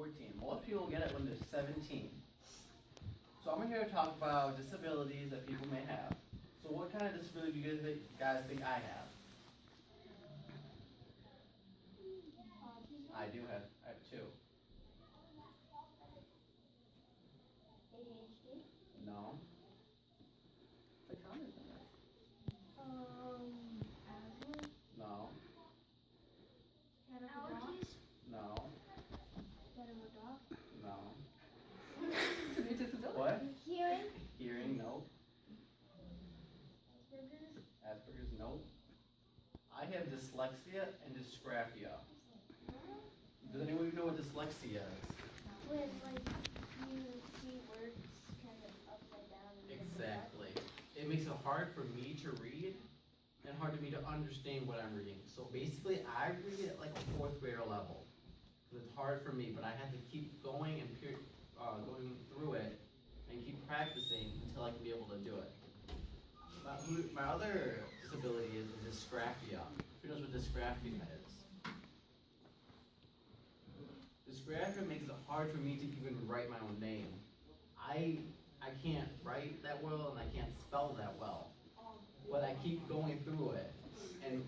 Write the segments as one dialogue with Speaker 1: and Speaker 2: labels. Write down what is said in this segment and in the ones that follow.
Speaker 1: 14. Most people get it when they're 17. So I'm here to talk about disabilities that people may have. So what kind of disability do you guys think I have? I have two.
Speaker 2: ADHD?
Speaker 1: No.
Speaker 2: Asthma?
Speaker 1: No.
Speaker 2: Allergies?
Speaker 1: No.
Speaker 2: That of a dog?
Speaker 1: No.
Speaker 3: Disability.
Speaker 1: What?
Speaker 2: Hearing?
Speaker 1: Hearing? No.
Speaker 2: Asperger's?
Speaker 1: Asperger's? No. I have dyslexia and dysgraphia. Does anyone know what dyslexia is?
Speaker 2: When, you see words kind of upside down. And
Speaker 1: Exactly. It makes it hard for me to read and hard for me to understand what I'm reading. So basically, I read it at like a fourth grader level. It's hard for me, but I have to keep going and going through it and keep practicing until I can be able to do it. My other disability is dysgraphia. Who knows what dysgraphia is? Dysgraphia makes it hard for me to even write my own name. I can't write that well and I can't spell that well, but I keep going through it. And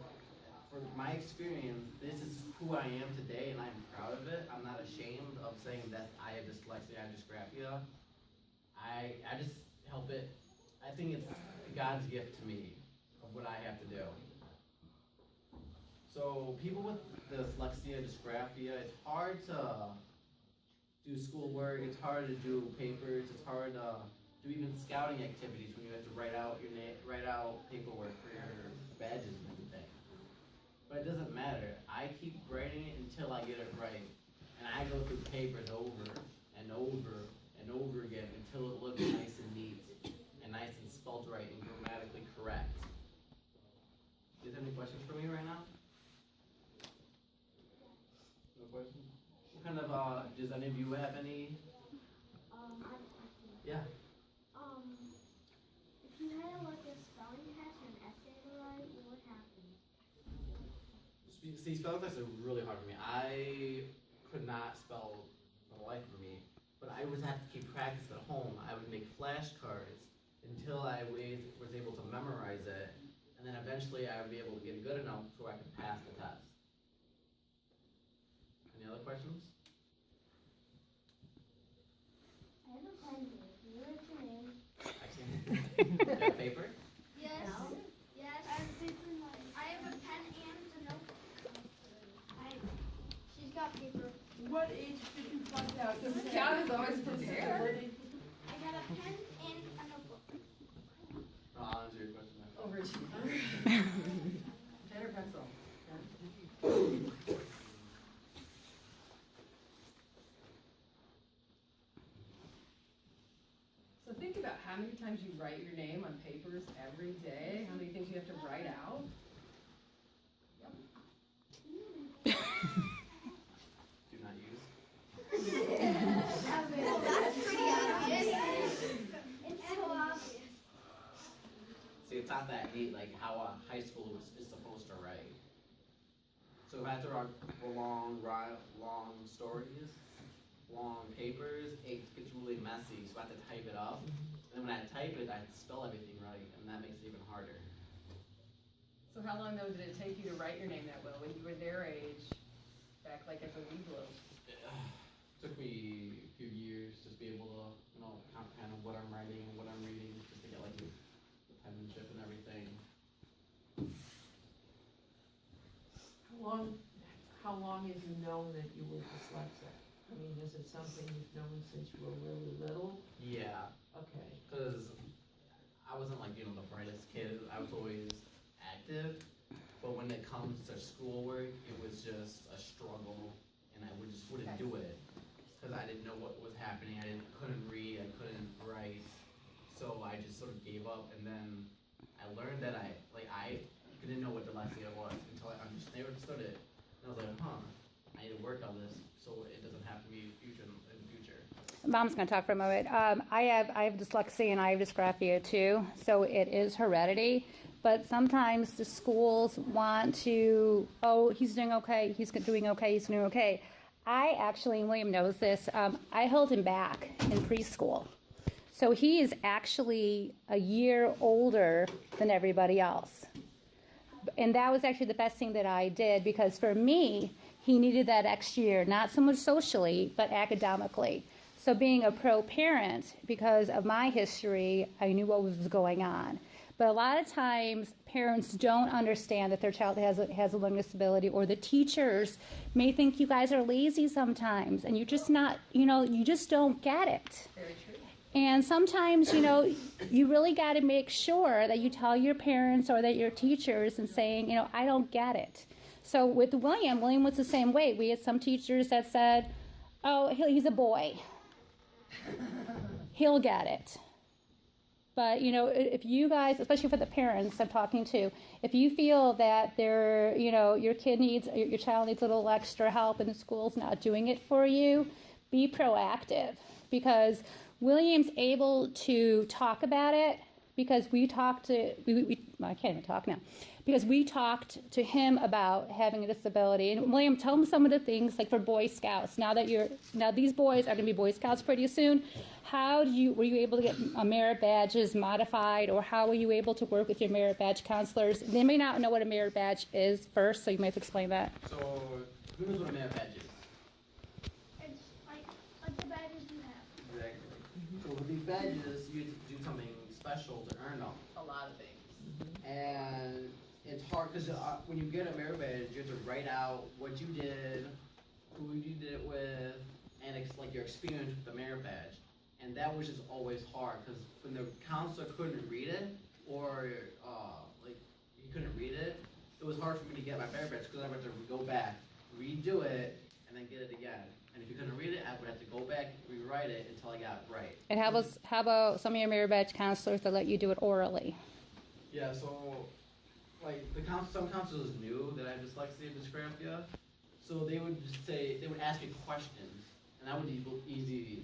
Speaker 1: from my experience, this is who I am today, and I'm proud of it. I'm not ashamed of saying that I have dyslexia, I have dysgraphia. I just help it. I think it's God's gift to me of what I have to do. So people with dyslexia, dysgraphia, it's hard to do schoolwork, it's hard to do papers, it's hard to do even scouting activities when you have to write out paperwork for your badges and everything. But it doesn't matter. I keep writing it until I get it right. And I go through papers over and over and over again until it looks nice and neat and nice and spelled right and grammatically correct. Do you have any questions for me right now? No questions? What kind of, does any of you have any? Yeah.
Speaker 2: If you had like a spelling test or an essay to write, what would happen?
Speaker 1: See, spelling tests are really hard for me. I could not spell for the life of me, but I would have to keep practice at home. I would make flashcards until I was able to memorize it, and then eventually I would be able to get good enough so I could pass the test. Any other questions?
Speaker 2: I have a pen here. Can you write your name?
Speaker 1: I can. Do you have paper?
Speaker 4: Yes.
Speaker 2: No?
Speaker 4: Yes.
Speaker 2: I have paper in mine.
Speaker 4: I have a pen and a notebook. She's got paper.
Speaker 3: What age did you find out? The Scout is always prepared.
Speaker 4: I got a pen and a notebook.
Speaker 1: I'll answer your question after.
Speaker 3: Overachiever. Pen or pencil? So think about how many times you write your name on papers every day, how many things you have to write out. Yep.
Speaker 1: Do not use.
Speaker 4: Well, that's pretty obvious.
Speaker 2: It's so obvious.
Speaker 1: See, it's not that neat, like how a high schooler is supposed to write. So if I have to write long stories, long papers, it gets really messy, so I have to type it up. And then when I type it, I have to spell everything right, and that makes it even harder.
Speaker 3: So how long though did it take you to write your name that well when you were their age, back like at the Weeblos?
Speaker 1: It took me a few years just to be able to, comprehend what I'm writing and what I'm reading, just to get like the penmanship and everything.
Speaker 5: How long have you known that you were dyslexic? I mean, is it something you've known since you were really little?
Speaker 1: Yeah,
Speaker 5: Okay.
Speaker 1: because I wasn't like, the brightest kid. I was always active, but when it comes to schoolwork, it was just a struggle, and I just wouldn't do it because I didn't know what was happening. I couldn't read, I couldn't write, so I just sort of gave up. And then I learned that I didn't know what dyslexia was until I understood it, and I was like, I need to work on this so it doesn't happen to me in the future.
Speaker 6: Mom's going to talk for a moment. I have dyslexia and I have dysgraphia too, so it is heredity. But sometimes the schools want to, he's doing okay, he's doing okay, he's doing okay. I actually, and William knows this, I held him back in preschool. So he is actually a year older than everybody else. And that was actually the best thing that I did, because for me, he needed that extra year, not so much socially, but academically. So being a pro parent, because of my history, I knew what was going on. But a lot of times, parents don't understand that their child has a learning disability, or the teachers may think you guys are lazy sometimes, and you're just not, you just don't get it.
Speaker 3: Very true.
Speaker 6: And sometimes, you really got to make sure that you tell your parents or that your teachers and saying, I don't get it. So with William was the same way. We had some teachers that said, oh, he's a boy. He'll get it. But, if you guys, especially for the parents I'm talking to, if you feel that your child needs a little extra help and the school's not doing it for you, be proactive. Because William's able to talk about it, because I can't even talk now, because we talked to him about having a disability. And William, tell him some of the things, like for Boy Scouts. Now these boys are going to be Boy Scouts pretty soon. Were you able to get merit badges modified, or how were you able to work with your merit badge counselors? They may not know what a merit badge is first, so you might have to explain that.
Speaker 1: So, who knows what a merit badge is?
Speaker 4: It's like the badges you have.
Speaker 1: Exactly. So with these badges, you have to do something special to earn them.
Speaker 3: A lot of things.
Speaker 1: And it's hard, because when you get a merit badge, you have to write out what you did, who you did it with, and your experience with the merit badge. And that was just always hard, because when the counselor couldn't read it, or he couldn't read it, it was hard for me to get my merit badge, because I would have to go back, redo it, and then get it again. And if you couldn't read it, I would have to go back, rewrite it until I got it right.
Speaker 6: And how about some of your merit badge counselors that let you do it orally?
Speaker 1: Yeah, so some counselors knew that I have dyslexia and dysgraphia, so they would ask me questions, and I would easy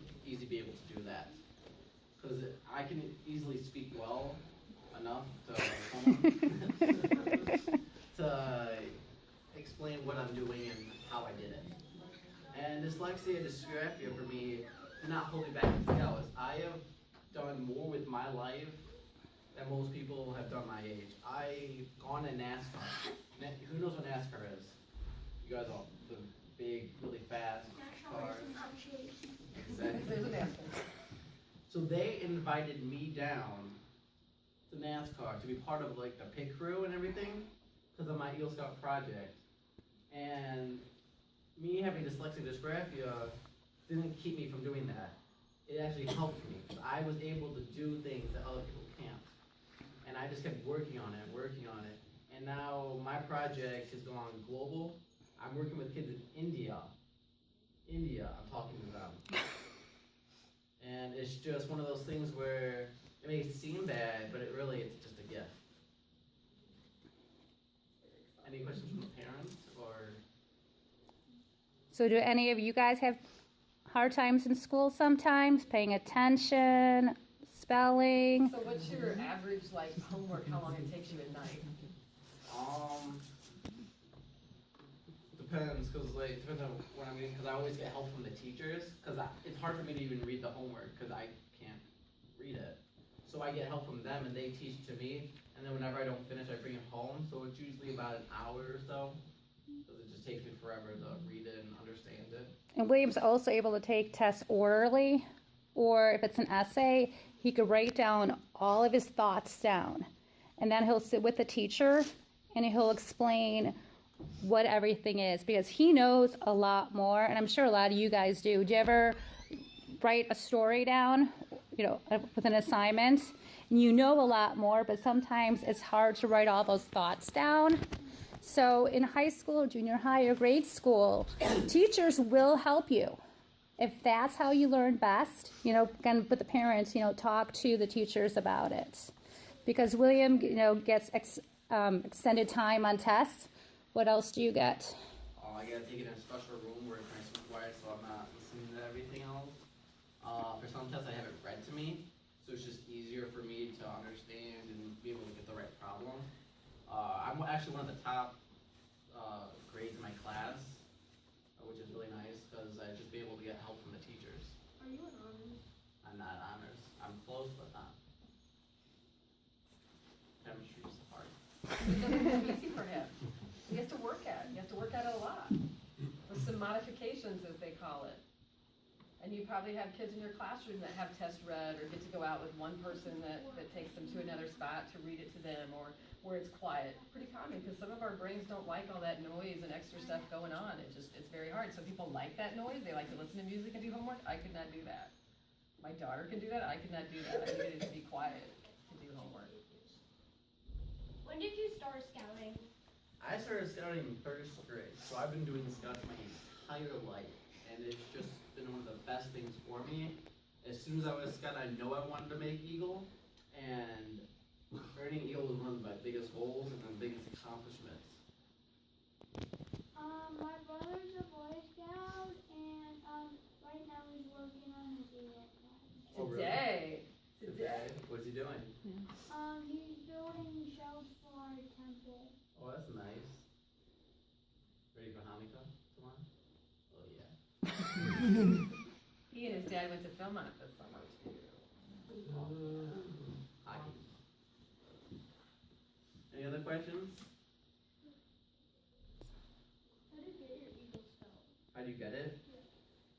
Speaker 1: be able to do that, because I can easily speak well enough to someone to explain what I'm doing and how I did it. And dyslexia and dysgraphia for me did not hold me back in Scouts. I have done more with my life than most people have done my age. I've gone to NASCAR. Who knows what NASCAR is? You guys all, the big, really fast cars. Exactly.
Speaker 3: There's an answer.
Speaker 1: So they invited me down to NASCAR to be part of the pit crew and everything, because of my Eagle Scout project. And me having dyslexia and dysgraphia didn't keep me from doing that. It actually helped me, because I was able to do things that other people can't. And I just kept working on it. And now my project has gone global. I'm working with kids in India. I'm talking to them. And it's just one of those things where it may seem bad, but it's just a gift. Any questions from the parents, or?
Speaker 6: So do any of you guys have hard times in school sometimes, paying attention, spelling?
Speaker 3: So what's your average homework, how long it takes you at night?
Speaker 1: Depends, because depends on what I'm doing, because I always get help from the teachers, because it's hard for me to even read the homework, because I can't read it. So I get help from them, and they teach to me, and then whenever I don't finish, I bring it home, so it's usually about an hour or so, because it just takes me forever to read it and understand it.
Speaker 6: And William's also able to take tests orally, or if it's an essay, he could write down all of his thoughts down. And then he'll sit with the teacher, and he'll explain what everything is, because he knows a lot more, and I'm sure a lot of you guys do. Do you ever write a story down, with an assignment, and you know a lot more, but sometimes it's hard to write all those thoughts down? So in high school, junior high, or grade school, teachers will help you. If that's how you learn best, again, with the parents, talk to the teachers about it. Because William, gets extended time on tests. What else do you get?
Speaker 1: I gotta take it in a special room where it's nice and quiet, so I'm not listening to everything else. For some tests, I have it read to me, so it's just easier for me to understand and be able to get the right problem. I'm actually one of the top grades in my class, which is really nice, because because I'd just be able to get help from the teachers.
Speaker 4: Are you an honors?
Speaker 1: I'm not honors. I'm close, but not. Chemistry's hard.
Speaker 3: It's easy for him. He has to work at it. He has to work at it a lot. With some modifications, as they call it. And you probably have kids in your classroom that have test read or get to go out with one person that takes them to another spot to read it to them, or where it's quiet. Pretty common, because some of our brains don't like all that noise and extra stuff going on. It's very hard. Some people like that noise. They like to listen to music and do homework. I could not do that. My daughter can do that. I could not do that. I needed to be quiet to do homework.
Speaker 4: When did you start scouting?
Speaker 1: I started scouting in first grade, so I've been doing scouts my entire life, and it's just been one of the best things for me. As soon as I was a scout, I know I wanted to make Eagle, and earning Eagle was one of my biggest goals and my biggest accomplishments.
Speaker 2: My brother's a Boy Scout, and right now he's working on his unit.
Speaker 1: Oh, really?
Speaker 3: Today.
Speaker 1: What's he doing?
Speaker 2: He's building shelves for our temple.
Speaker 1: Oh, that's nice. Ready for Hanukkah tomorrow? Oh, yeah.
Speaker 3: He and his dad went to Philmont this summer too.
Speaker 1: Hockey. Any other questions?
Speaker 2: How did you get your Eagle Scout?
Speaker 1: How do you get it?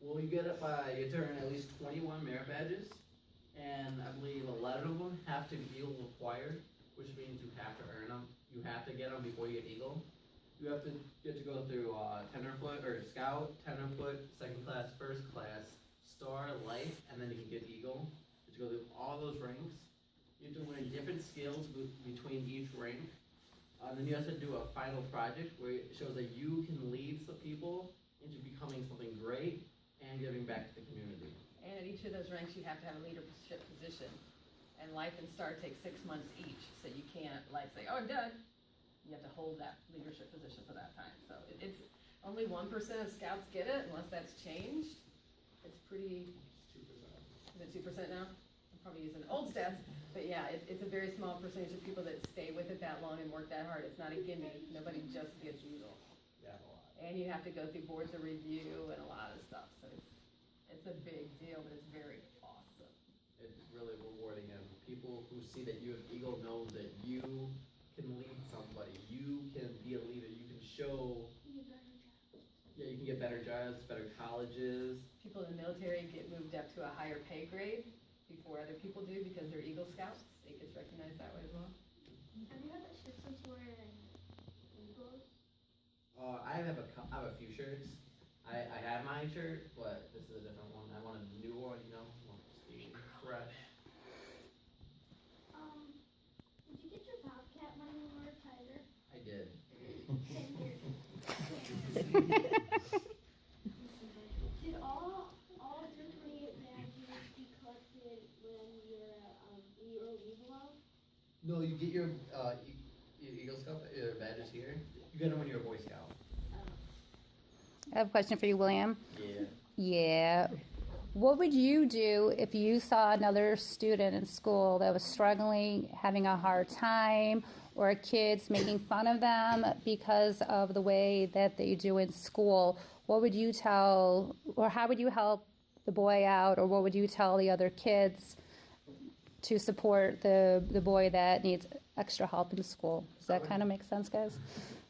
Speaker 1: Well, you get it by, you turn at least 21 merit badges, and I believe 11 of them have to be Eagle required, which means you have to earn them. You have to get them before you get Eagle. You have to get to go through tenderfoot or Scout, tenderfoot, second class, first class, Star, Life, and then you can get Eagle. You have to go through all those ranks. You have to learn different skills between each rank. Then you have to do a final project where it shows that you can lead some people into becoming something great and giving back to the community.
Speaker 3: And at each of those ranks, you have to have a leadership position. And Life and Star take 6 months each, so you can't like say, oh, I'm done. You have to hold that leadership position for that time. So it's only 1% of scouts get it, unless that's changed. It's pretty,
Speaker 1: 2%.
Speaker 3: is it 2% now? I'm probably using old stats, but yeah, it's a very small percentage of people that stay with it that long and work that hard. It's not a gimme. Nobody just gets Eagle.
Speaker 1: Yeah, a lot.
Speaker 3: And you have to go through boards of review and a lot of stuff, so it's a big deal, but it's very awesome.
Speaker 1: It's really rewarding, and people who see that you have Eagle know that you can lead somebody. You can be a leader. You can show. Yeah, you can get better jobs, better colleges.
Speaker 3: People in the military get moved up to a higher pay grade before other people do because they're Eagle Scouts. It gets recognized that way as well.
Speaker 2: Have you had that shirt since you were in Eagles?
Speaker 1: I have a few shirts. I have my shirt, but this is a different one. I want a new one, you know, fresh.
Speaker 2: Did you get your Bobcat when you were a tiger?
Speaker 1: I did.
Speaker 2: Same here. Did all 228 badges be collected when you're Eagle out?
Speaker 1: No, you get your Eagle Scout badges here. You get them when you're a Boy Scout.
Speaker 6: I have a question for you, William.
Speaker 1: Yeah.
Speaker 6: Yeah. What would you do if you saw another student in school that was struggling, having a hard time, or kids making fun of them because of the way that they do in school? What would you tell, or how would you help the boy out, or what would you tell the other kids to support the boy that needs extra help in school? Does that kind of make sense, guys?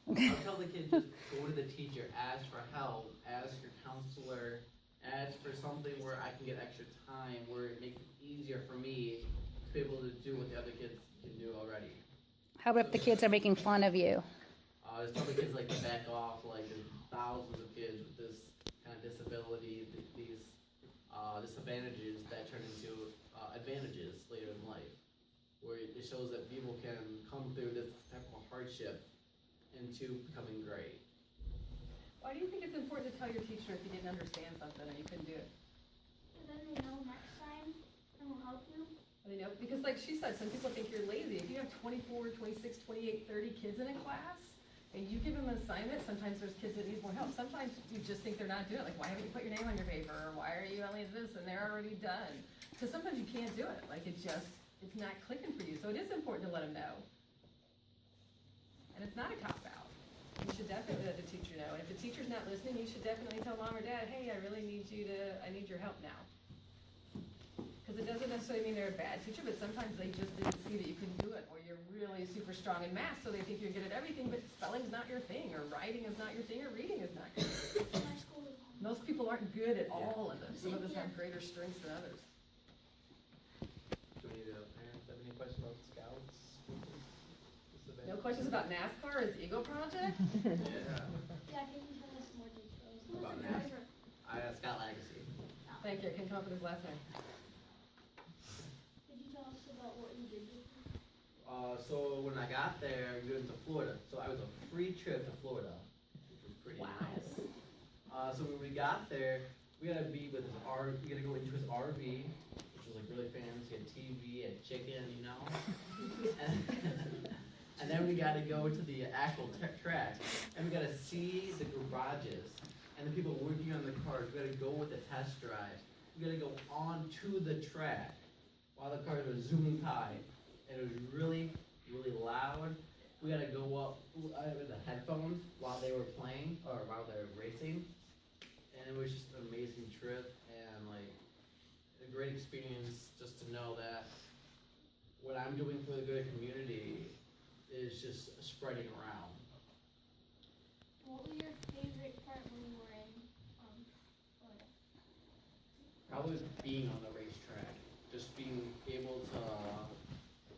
Speaker 1: I'll tell the kid, just go to the teacher, ask for help, ask your counselor, ask for something where I can get extra time, where it makes it easier for me to be able to do what the other kids can do already.
Speaker 6: How about if the kids are making fun of you?
Speaker 1: Just tell the kids like to back off, like there's thousands of kids with this kind of disability, these disadvantages that turn into advantages later in life, where it shows that people can come through this type of hardship into becoming great.
Speaker 3: Why do you think it's important to tell your teacher if you didn't understand something or you couldn't do it?
Speaker 2: And then they know next time and will help you.
Speaker 3: You know, because like she said, some people think you're lazy. If you have 24, 26, 28, 30 kids in a class and you give them an assignment, sometimes there's kids that need more help. Sometimes you just think they're not doing it. Like, why haven't you put your name on your paper? Or why are you only this and they're already done? Because sometimes you can't do it. Like it's not clicking for you. So it is important to let them know. And it's not a cop-out. You should definitely let the teacher know. And if the teacher's not listening, you should definitely tell mom or dad, hey, I really need I need your help now. Because it doesn't necessarily mean they're a bad teacher, but sometimes they just didn't see that you couldn't do it, or you're really super strong in math, so they think you're good at everything, but spelling's not your thing, or writing is not your thing, or reading is not your thing.
Speaker 2: My school is home.
Speaker 3: Most people aren't good at all of them. Some of us have greater strengths than others.
Speaker 1: Do any of the parents have any questions about Scouts? This event?
Speaker 3: No questions about NASCAR as Eagle Project?
Speaker 1: Yeah,
Speaker 2: Yeah, can you tell us more details?
Speaker 1: about NASCAR. Scout Legacy.
Speaker 3: Thank you, I can come up with his last name.
Speaker 2: Could you tell us about what you did?
Speaker 1: So when I got there, we went to Florida. So I was a free trip to Florida, which was pretty nice. So when we got there, we gotta be with his RV. We gotta go into his RV, which was like really fancy, had TV, had chicken, you know. And then we gotta go to the actual track, and we gotta see the garages and the people working on the cars. We gotta go with the test drives. We gotta go onto the track while the cars were zooming by. And it was really, really loud. We gotta go up with the headphones while they were playing, or while they were racing. And it was just an amazing trip, and like, a great experience just to know that what I'm doing for the good community is just spreading around.
Speaker 2: What was your favorite part when you were in Florida?
Speaker 1: Probably being on the racetrack, just being able to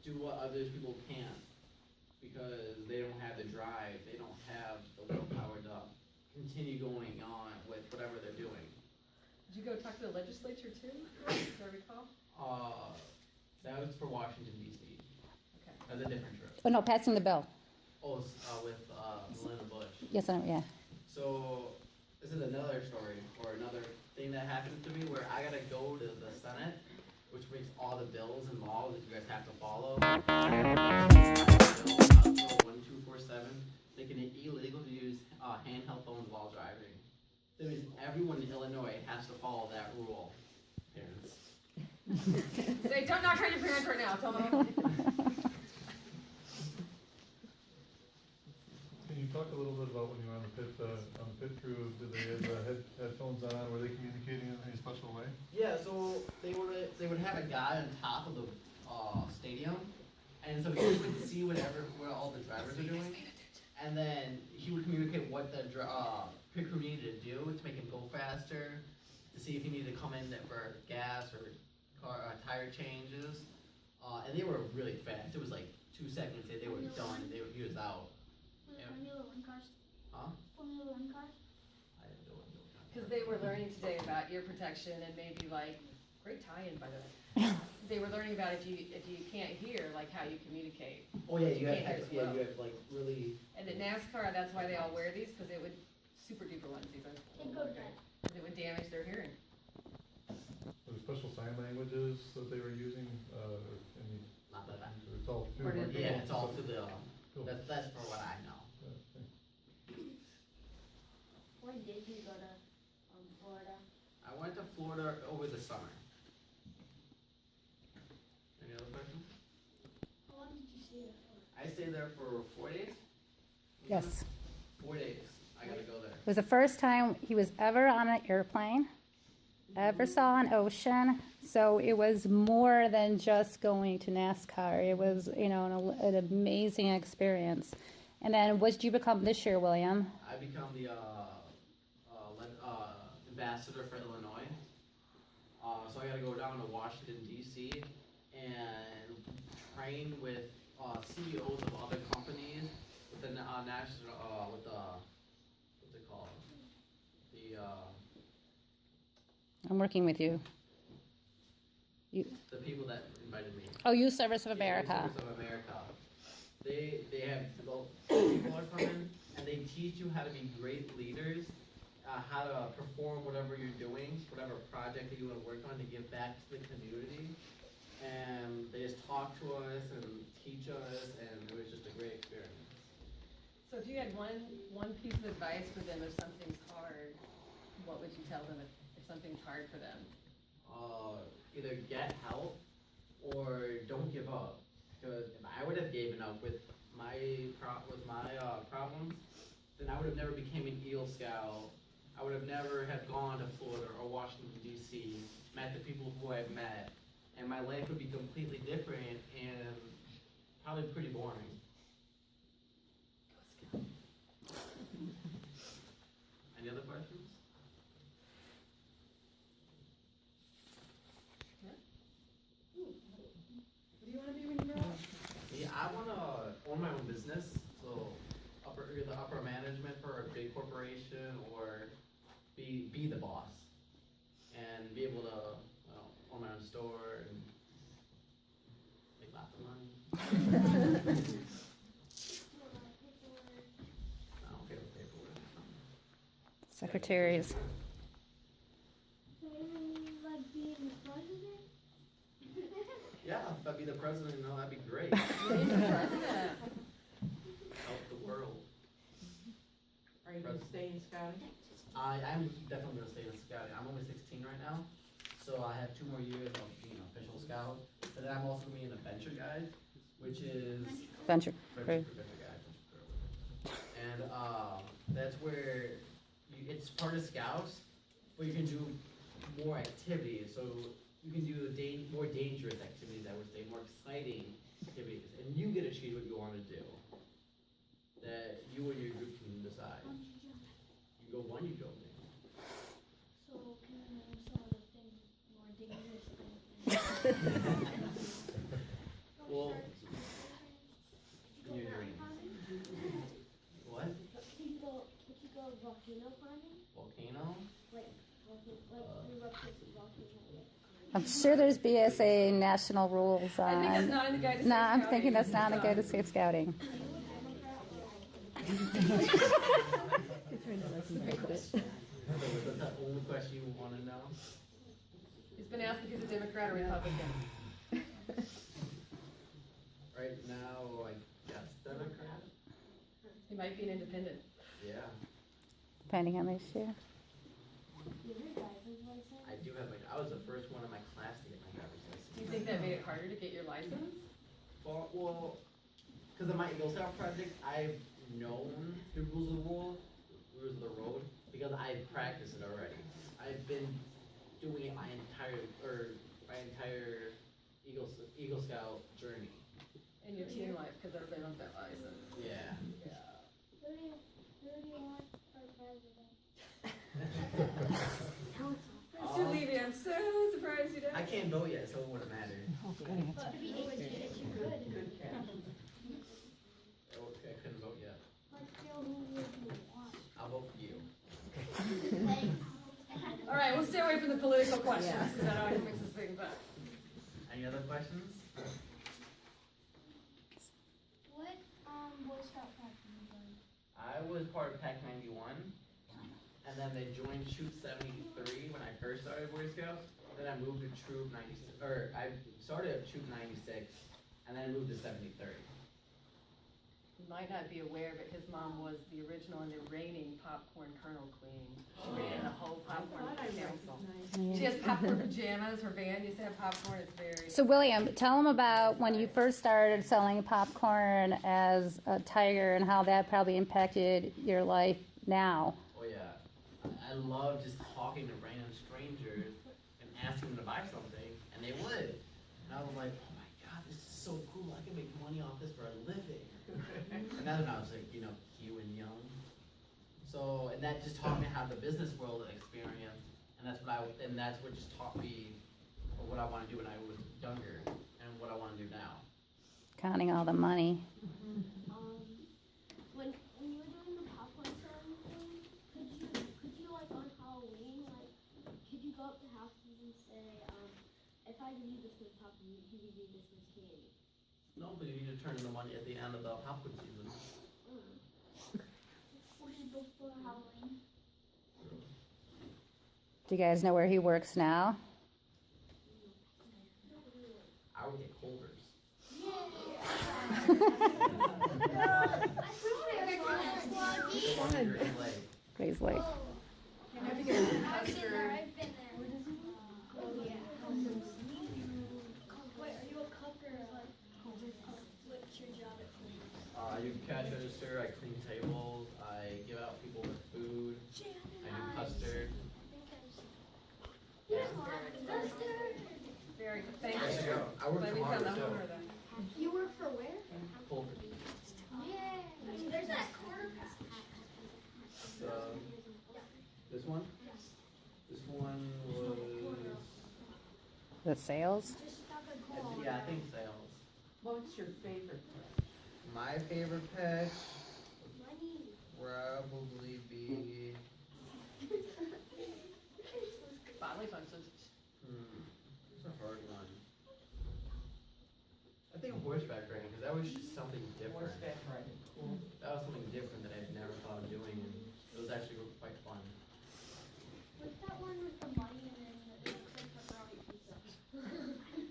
Speaker 1: do what other people can't, because they don't have the drive, they don't have the willpower to continue going on with whatever they're doing.
Speaker 3: Did you go talk to the legislature too, do I recall?
Speaker 1: That was for Washington DC.
Speaker 3: Okay.
Speaker 1: That's a different trip.
Speaker 6: Oh, no, passing the bill.
Speaker 1: Oh, it's, with Melina Bush.
Speaker 6: Yes, I know, yeah.
Speaker 1: So this is another story, or another thing that happened to me, where I gotta go to the Senate, which makes all the bills and laws that you guys have to follow. Bill 1247, making it illegal to use handheld phones while driving. That means everyone in Illinois has to follow that rule. Parents.
Speaker 3: Say, don't knock on your parents right now, tell them.
Speaker 7: Can you talk a little bit about when you were on the pit crew, did they have headphones on, were they communicating in any special way?
Speaker 1: Yeah, so they would have a guy on top of the stadium, and so he would see what all the drivers are doing, and then he would communicate what the pit crew needed to do to make him go faster, to see if he needed to come in for gas or tire changes, and they were really fast. It was like 2 seconds, they were done. He was out.
Speaker 2: Was it
Speaker 1: Yeah.
Speaker 2: Formula 1 cars?
Speaker 1: Huh?
Speaker 2: Formula 1 cars?
Speaker 1: I didn't know.
Speaker 3: Because they were learning today about ear protection and maybe like, great tie-in by the way. They were learning about if you can't hear, like how you communicate.
Speaker 1: Oh yeah, you
Speaker 3: can't
Speaker 1: have
Speaker 3: hear as well.
Speaker 1: you have like really.
Speaker 3: And at NASCAR, that's why they all wear these, because it would, super duper ones even.
Speaker 2: It goes down.
Speaker 3: It would damage their hearing.
Speaker 7: Were there special sign languages that they were using, or any,
Speaker 1: Not that I.
Speaker 7: it's all through?
Speaker 3: Or did-
Speaker 1: Yeah, it's all through the.
Speaker 7: Cool.
Speaker 1: That's for what I know.
Speaker 7: Yeah, thanks.
Speaker 2: When did you go to Florida?
Speaker 1: I went to Florida over the summer. Any other questions?
Speaker 2: How long did you stay there for?
Speaker 1: I stayed there for 4 days.
Speaker 6: Yes.
Speaker 1: 4 days. I gotta go there.
Speaker 6: It was the first time he was ever on an airplane, ever saw an ocean. So it was more than just going to NASCAR. It was, an amazing experience. And then what did you become this year, William?
Speaker 1: I become the ambassador for Illinois. So I gotta go down to Washington D.C. and train with CEOs of other companies with the national with the what's it called?
Speaker 6: I'm working with you.
Speaker 1: The people that invited me.
Speaker 6: Oh, Youth Service of
Speaker 1: Yeah,
Speaker 6: America.
Speaker 1: Youth Service of America. They have people are coming and they teach you how to be great leaders, how to perform whatever you're doing, whatever project that you want to work on to give back to the community. And they just talk to us and teach us, and it was just a great experience.
Speaker 3: So if you had one piece of advice for them if something's hard, what would you tell them if something's hard for them?
Speaker 1: Either get help or don't give up. Because if I would have given up with my problems, then I would have never became an Eagle Scout. I would have never have gone to Florida or Washington, D.C., met the people who I've met, and my life would be completely different and probably pretty boring. Any other questions?
Speaker 3: What do you wanna be when you grow up?
Speaker 1: Yeah, I wanna own my own business, so either upper management for a big corporation or be the boss and be able to own my own store and make lots of money. I don't care what paperwork.
Speaker 6: Secretaries.
Speaker 2: So you like being the president?
Speaker 1: Yeah, if I'd be the president, that'd be great.
Speaker 3: You're the president.
Speaker 1: Help the world.
Speaker 5: Are you gonna stay in scouting?
Speaker 1: I'm definitely gonna stay in scouting. I'm only 16 right now, so I have 2 more years of being an official scout. But then I'm also gonna be an adventure guide, which is
Speaker 6: Venture.
Speaker 1: adventure guide. And that's where it's part of scouts, but you can do more activities. So you can do more dangerous activities, I would say, more exciting activities, and you get to choose what you want to do. That you and your group can decide. You go one, you go there.
Speaker 2: So can you name some of the things more dangerous things?
Speaker 1: Well, you're doing what?
Speaker 2: Could you go volcano climbing?
Speaker 1: Volcano?
Speaker 2: Like eruptions of volcano.
Speaker 6: I'm sure there's BSA national rules
Speaker 3: I think it's
Speaker 6: on.
Speaker 3: not in the guide to
Speaker 6: No, I'm
Speaker 3: Safe
Speaker 6: thinking that's
Speaker 3: Scouting.
Speaker 6: not a good to safe scouting.
Speaker 1: Was that the only question you want to know?
Speaker 3: He's been asked if he's a Democrat or Republican.
Speaker 1: Right now, I guess Democrat.
Speaker 3: He might be an independent.
Speaker 1: Yeah,
Speaker 6: Depending on the issue.
Speaker 2: You have your driver's license?
Speaker 1: I do have I was the first one in my class to get my driver's license.
Speaker 3: Do you think that made it harder to get your license?
Speaker 1: Well, because of my Eagle Scout project, I've known the rules of the road, because I've practiced it already. I've been doing it my entire Eagle Scout journey.
Speaker 3: In your teen life, because everybody wants that license.
Speaker 1: Yeah.
Speaker 2: Who do you want for president?
Speaker 3: Mr. Levy, I'm so surprised you didn't.
Speaker 1: I can't vote yet, so it wouldn't matter.
Speaker 2: But if you could.
Speaker 5: Good catch.
Speaker 1: I couldn't vote yet.
Speaker 2: Like, Phil, who would you want?
Speaker 1: I'll vote for you.
Speaker 3: All right, we'll stay away from the political questions, because that always mixes things up.
Speaker 1: Any other questions?
Speaker 2: What Boy Scout pack did you join?
Speaker 1: I was part of Pack 91, and then they joined Troop 73 when I first started Boy Scouts. Then I moved to Troop 96, or I started at Troop 96, and then I moved to 73.
Speaker 3: You might not be aware, but his mom was the original and the reigning popcorn kernel queen. She ran the whole popcorn council. She has popcorn pajamas, her band used to have popcorn, it's very.
Speaker 6: So William, tell them about when you first started selling popcorn as a tiger and how that probably impacted your life now.
Speaker 1: Oh yeah, I love just talking to random strangers and asking them to buy something, and they would. And I was like, oh my god, this is so cool, I can make money off this for a living. And that's when I was like, cute and young. So, and that just taught me how the business world experience, and that's what just taught me what I want to do when I was younger, and what I want to do now.
Speaker 6: Counting all the money.
Speaker 2: When you were doing the popcorn selling thing, could you like on Halloween, like, could you go up to houses and say, if I give you this much popcorn, you give me this much candy?
Speaker 1: No, but you need to turn in the money at the end of the popcorn season.
Speaker 2: What do you go for Halloween?
Speaker 6: Do you guys know where he works now?
Speaker 1: I would get Culver's. The one in Green Lake.
Speaker 6: Gray's Lake.
Speaker 3: You have to get some extra.
Speaker 2: I've been there. Wait, are you a cook or like, what's your job at Culver's?
Speaker 1: I do cash register, I clean tables, I
Speaker 3: Very good, thank
Speaker 1: There you
Speaker 3: you.
Speaker 1: go. I work
Speaker 3: Let me
Speaker 1: tomorrow
Speaker 3: become the
Speaker 1: too.
Speaker 3: owner then.
Speaker 2: You work for where?
Speaker 1: Full.
Speaker 2: Yeah. There's that quarter pack.
Speaker 1: So, this one? This one was,
Speaker 6: The sales?
Speaker 2: Just got the call.
Speaker 1: yeah, I think sales.
Speaker 5: What's your favorite pet?
Speaker 1: My favorite pet
Speaker 2: Money.
Speaker 1: probably be,
Speaker 3: Bodily functions.
Speaker 1: it's a hard one. I think horseback riding, because that was just something different.
Speaker 5: Horseback riding, cool.
Speaker 1: That was something different that I'd never thought of doing, and it was actually quite fun.
Speaker 2: What's that one with the money and then it looks like pepperoni pizza?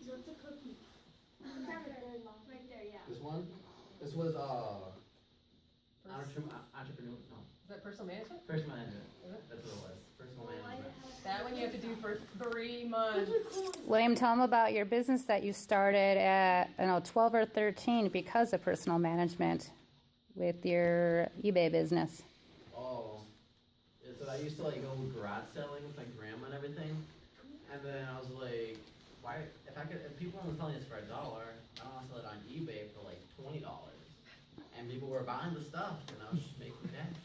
Speaker 2: So it's a cookie. It's on the third line. Right there, yeah.
Speaker 1: This one? This was, entrepreneur, no,
Speaker 3: Is that personal management?
Speaker 1: personal management.
Speaker 3: Is it?
Speaker 1: That's what it was, personal
Speaker 2: Well, I
Speaker 1: management.
Speaker 2: have-
Speaker 3: That one you have to do for 3 months.
Speaker 6: William, tell them about your business that you started at, 12 or 13 because of personal management with your eBay business.
Speaker 1: Oh, so I used to like go garage selling with my grandma and everything, and then I was like, why? If people are only selling this for $1, I don't want to sell it on eBay for like $20, and people were buying the stuff, and I was just making cash.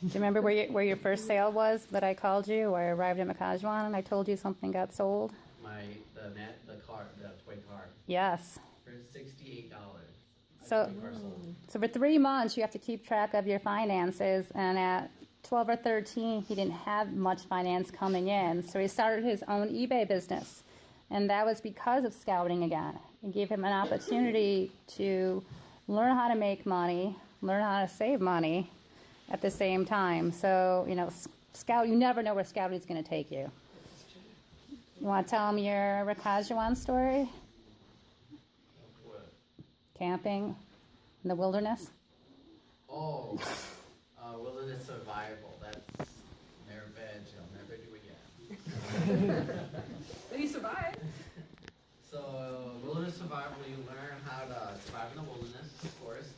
Speaker 6: Do you remember where your first sale was that I called you, where I arrived at McCajuan and I told you something got sold?
Speaker 1: The toy car
Speaker 6: Yes.
Speaker 1: for $68.
Speaker 6: So- So for 3 months, you have to keep track of your finances, and at 12 or 13, he didn't have much finance coming in, so he started his own eBay business, and that was because of scouting again. It gave him an opportunity to learn how to make money, learn how to save money at the same time. So, Scout, you never know where scouting is going to take you. You want to tell him your Rakajuan story?
Speaker 1: What?
Speaker 6: Camping in the wilderness?
Speaker 1: Oh, wilderness survival. That's never bad. I'll never do again.
Speaker 3: But he survived.
Speaker 1: So, wilderness survival, you learn how to survive in the wilderness, of course.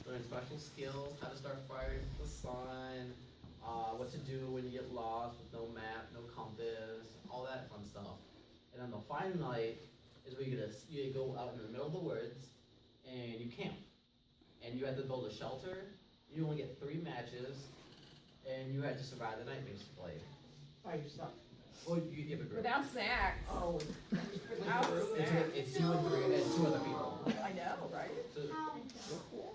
Speaker 1: Learn special skills, how to start fires with the sun, what to do when you get lost with no map, no compass, all that fun stuff. And then the final night is where you go out in the middle of the woods and you camp. And you have to build a shelter. You only get 3 matches, and you had to survive the night basically.
Speaker 5: By yourself.
Speaker 1: Well, you give a group.
Speaker 3: Without snacks.
Speaker 5: Oh.
Speaker 3: Without snacks.
Speaker 1: It's 2 and 3, and 2 other people.
Speaker 3: I know, right?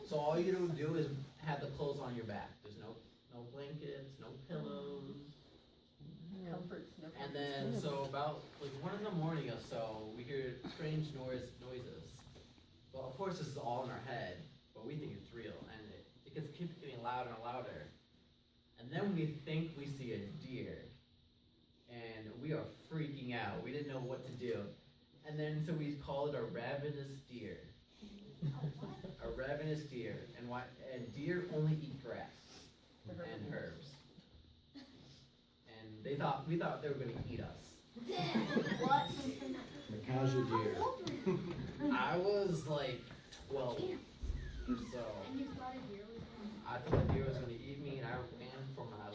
Speaker 1: So all you gotta do is have the clothes on your back. There's no blankets, no pillows.
Speaker 3: Comforts, no
Speaker 1: And
Speaker 3: comforts.
Speaker 1: then, so about like 1 in the morning or so, we hear strange noises. Well, of course, this is all in our head, but we think it's real, and it keeps getting louder and louder. And then we think we see a deer, and we are freaking out. We didn't know what to do. And then, so we call it a ravenous deer. A ravenous deer. And deer only eat grass and herbs. And we thought they were going to eat us.
Speaker 2: What?
Speaker 8: Macaja deer.
Speaker 1: I was like 12 or so.
Speaker 2: And you thought a deer was
Speaker 1: I thought the deer was going to eat me, and I ran for my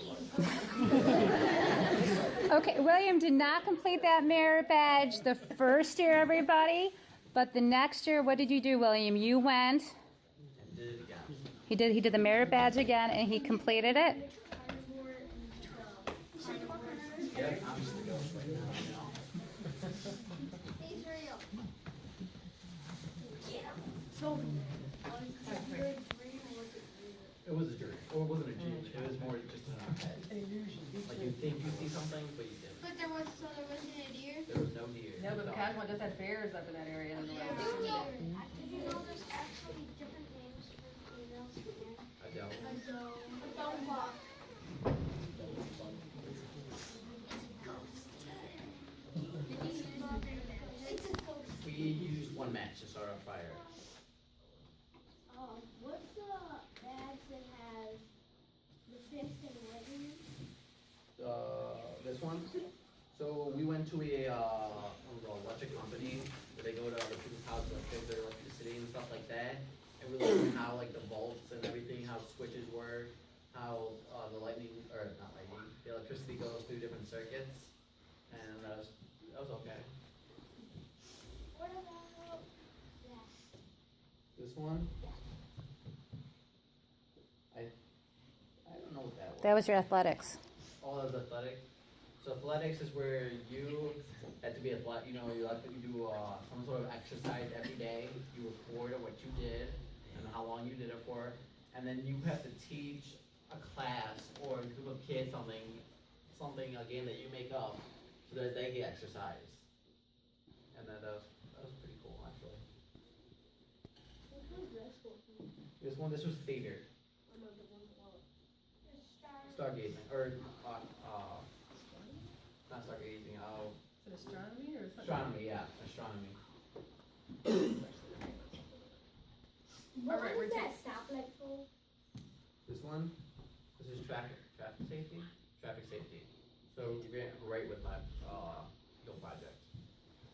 Speaker 1: life.
Speaker 6: Okay, William did not complete that merit badge the first year, everybody. But the next year, what did you do, William? You went.
Speaker 1: And did it again.
Speaker 6: He did the merit badge again, and he completed it.
Speaker 1: Yep, I'm just the ghost right now.
Speaker 2: Israel.
Speaker 5: So,
Speaker 1: It was a dream. Or it wasn't a dream. It was more just in our head. Like you think you see something, but you didn't.
Speaker 2: But there wasn't a deer?
Speaker 1: There was no deer.
Speaker 3: No, but McCajuan does have bears up in that area. In the
Speaker 2: Yeah.
Speaker 3: woods.
Speaker 2: Did you know there's actually different names for females and
Speaker 1: I don't.
Speaker 2: don't walk. It's a ghost.
Speaker 1: We used 1 match to start our fire.
Speaker 2: What's the badge that has the fixed and lightning?
Speaker 1: This one. So we went to a electric company where they go to other people's houses and fix their electricity and stuff like that. And we learned how like the volts and everything, how switches work, how the electricity goes through different circuits, and that was okay. This one? I don't know what that was.
Speaker 6: That was your athletics.
Speaker 1: All of athletics. So athletics is where you have to be athletic. You know, you have to do some sort of exercise every day. You record what you did and how long you did it for, and then you have to teach a class or a group of kids something a game that you make up, so that they get exercise. And then that was pretty cool actually.
Speaker 2: Which one's this one?
Speaker 1: This was theater,
Speaker 2: I'm on the one below.
Speaker 1: stargazing, or not stargazing.
Speaker 3: Is it astronomy or something?
Speaker 1: Astronomy. Yeah, astronomy.
Speaker 2: What
Speaker 3: Alright,
Speaker 2: was
Speaker 3: we're
Speaker 2: that stoplight for?
Speaker 1: This one, this is traffic safety. So you're getting right with my field project.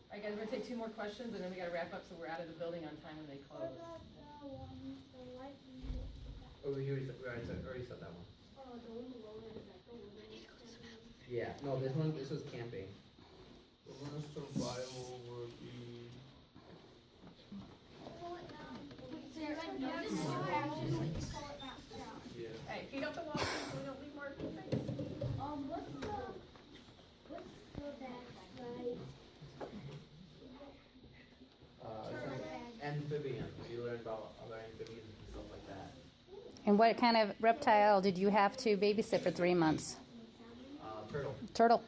Speaker 3: Alright guys, we're gonna take 2 more questions and then we gotta wrap up so we're out of the building on time when they
Speaker 4: What
Speaker 3: close.
Speaker 4: about the light?
Speaker 1: Oh, we already said that one.
Speaker 2: Oh, the one below it is like the wilderness camping.
Speaker 1: Yeah, no, this was camping.
Speaker 9: The one survival would be.
Speaker 2: So you're like, no, this is
Speaker 9: Yeah.
Speaker 3: Hey, feet off the wall so we don't leave marks in the face.
Speaker 2: what's the bag, right?
Speaker 1: Amphibian. You learn about other amphibians and stuff like that.
Speaker 6: And what kind of reptile did you have to babysit for 3 months?
Speaker 1: Turtle.
Speaker 6: Turtle.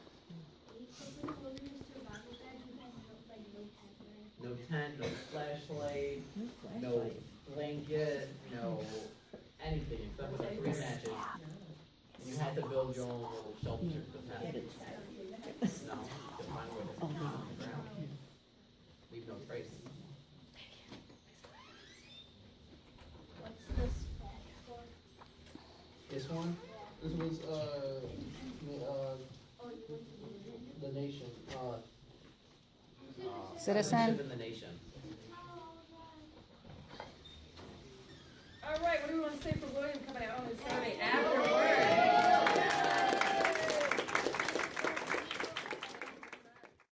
Speaker 1: No tent, no flashlight, no blanket, no anything except for the 3 matches. And you had to build your own little shelter for the matches. No, to find where to on the ground. Leave no trace.
Speaker 2: What's this bag for?
Speaker 1: This one?
Speaker 9: This was
Speaker 2: Oh, you want to do it?
Speaker 9: the nation.
Speaker 6: Citizen.
Speaker 1: Friendship in the nation.
Speaker 3: Alright, what do we wanna say for William coming out on his Saturday after work?